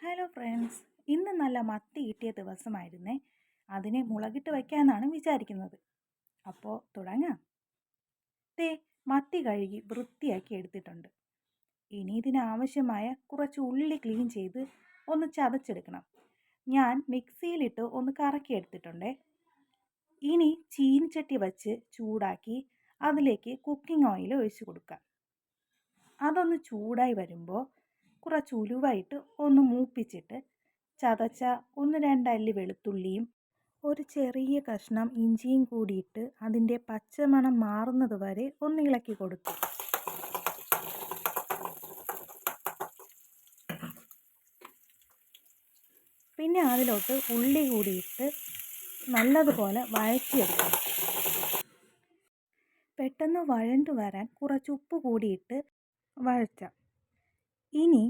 Hello friends, ഇന്ന് നല്ല മത്തി കിട്ടിയ ദിവസമായിരുന്നേ. അതിനെ മുളകിട്ട് വയ്ക്കാമെന്നാണ് വിചാരിക്കുന്നത്. അപ്പോൾ തുടങ്ങാം. ദേ, മത്തി കഴുകി വൃത്തിയാക്കി എടുത്തിട്ടുണ്ട്. ഇനി ഇതിനാവശ്യമായ കുറച്ച് ഉള്ളി ക്ലീൻ ചെയ്ത് ഒന്ന് ചതച്ചെടുക്കണം. ഞാൻ മിക്സിയിലിട്ട് ഒന്ന് കറക്കി എടുത്തിട്ടുണ്ടേ. ഇനി ചീനിച്ചട്ടി വച്ച് ചൂടാക്കി അതിലേക്ക് കുക്കിംഗ് ഓയിൽ ഒഴിച്ചു കൊടുക്കാം. അതൊന്ന് ചൂടായി വരുമ്പോൾ കുറച്ച് ഉലുവായിട്ട് ഒന്ന് മൂപ്പിച്ചിട്ട് ചതച്ച 1-2 അല്ലി വെളുത്തുള്ളിയും ഒരു ചെറിയ കഷ്ണം ഇഞ്ചിയും കൂടിയിട്ട് അതിൻ്റെ പച്ചമണം മാറുന്നത് വരെ ഒന്ന് ഇളക്കി കൊടുത്തു. പിന്നെ അതിലോട്ട് ഉള്ളി കൂടിയിട്ട് നല്ലതുപോലെ വഴറ്റിയെടുക്കണം. പെട്ടെന്ന് വഴണ്ടു വരാൻ കുറച്ച് ഉപ്പ് കൂടിയിട്ട് വഴറ്റാം. ഇനി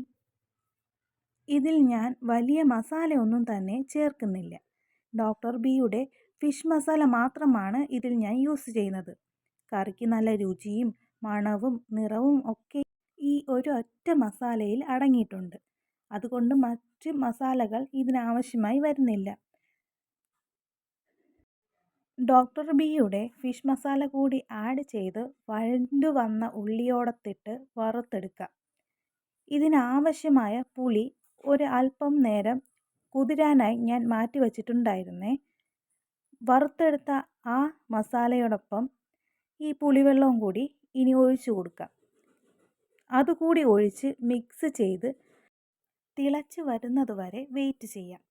ഇതിൽ ഞാൻ വലിയ മസാലയൊന്നും തന്നെ ചേർക്കുന്നില്ല. ഡോക്ടർ ബിയുടെ ഫിഷ് മസാല മാത്രമാണ് ഇതിൽ ഞാൻ യൂസ് ചെയ്യുന്നത്. കറിക്ക് നല്ല രുചിയും മണവും നിറവും ഒക്കെ ഈ ഒരു ഒറ്റ മസാലയിൽ അടങ്ങിയിട്ടുണ്ട്. അതുകൊണ്ട് മറ്റ് മസാലകൾ ഇതിനാവശ്യമായി വരുന്നില്ല. ഡോക്ടർ ബിയുടെ ഫിഷ് മസാല കൂടി ആഡ് ചെയ്ത് വഴണ്ടു വന്ന ഉള്ളിയോടത്തിട്ട് വറുത്തെടുക്കാം. ഇതിനാവശ്യമായ പുളി ഒരു അല്പം നേരം കുതിരാനായി ഞാൻ മാറ്റി വച്ചിട്ടുണ്ടായിരുന്നേ. വറുത്തെടുത്ത ആ മസാലയോടൊപ്പം ഈ പുളിവെള്ളവും കൂടി ഇനി ഒഴിച്ചു കൊടുക്കാം. അതുകൂടി ഒഴിച്ച് മിക്സ് ചെയ്ത് തിളച്ച് വരുന്നത് വരെ വെയിറ്റ് ചെയ്യാം.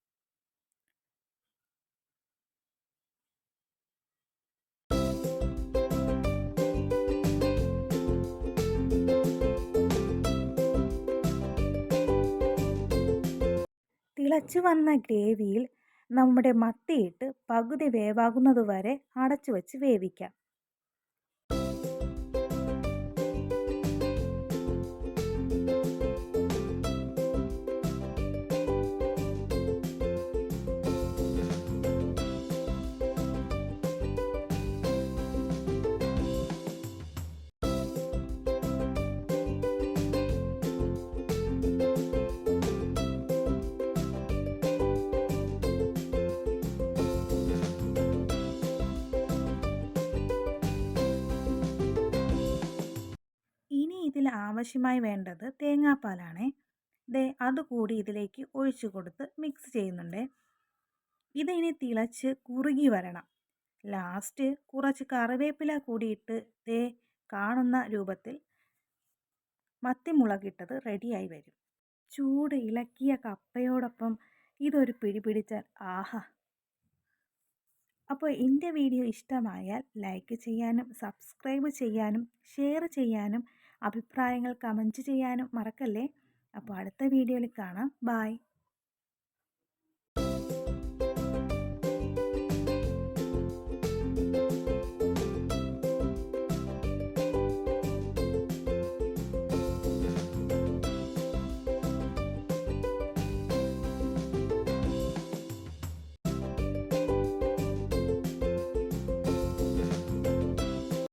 തിളച്ചു വന്ന ഗ്രേവിയിൽ നമ്മുടെ മത്തിയിട്ട് പകുതി വേവാകുന്നത് വരെ അടച്ചു വച്ച് വേവിക്കാം. ഇനി ഇതിൽ ആവശ്യമായി വേണ്ടത് തേങ്ങാപ്പാലാണ്. അതുകൂടി ഇതിലേക്ക് ഒഴിച്ചു കൊടുത്ത് മിക്സ് ചെയ്യുന്നുണ്ട്. ഇതിനി തിളച്ച് കുറുകി വരണം. ലാസ്റ്റ് കുറച്ച് കറിവേപ്പില കൂടിയിട്ട് കാണുന്ന രൂപത്തിൽ മത്തിമുളകിട്ടത് റെഡിയായി വരും. ചൂട് ഇളക്കിയ കപ്പയോടൊപ്പം ഇതൊരു പിടി പിടിച്ചാൽ ആഹാ! അപ്പോൾ എൻ്റെ വീഡിയോ ഇഷ്ടമായാൽ ലൈക്ക് ചെയ്യാനും സബ്സ്ക്രൈബ് ചെയ്യാനും ഷെയർ ചെയ്യാനും അഭിപ്രായങ്ങൾ കമൻറ്റ് ചെയ്യാനും മറക്കല്ലേ. അപ്പോൾ അടുത്ത വീഡിയോയിൽ കാണാം. ബൈ.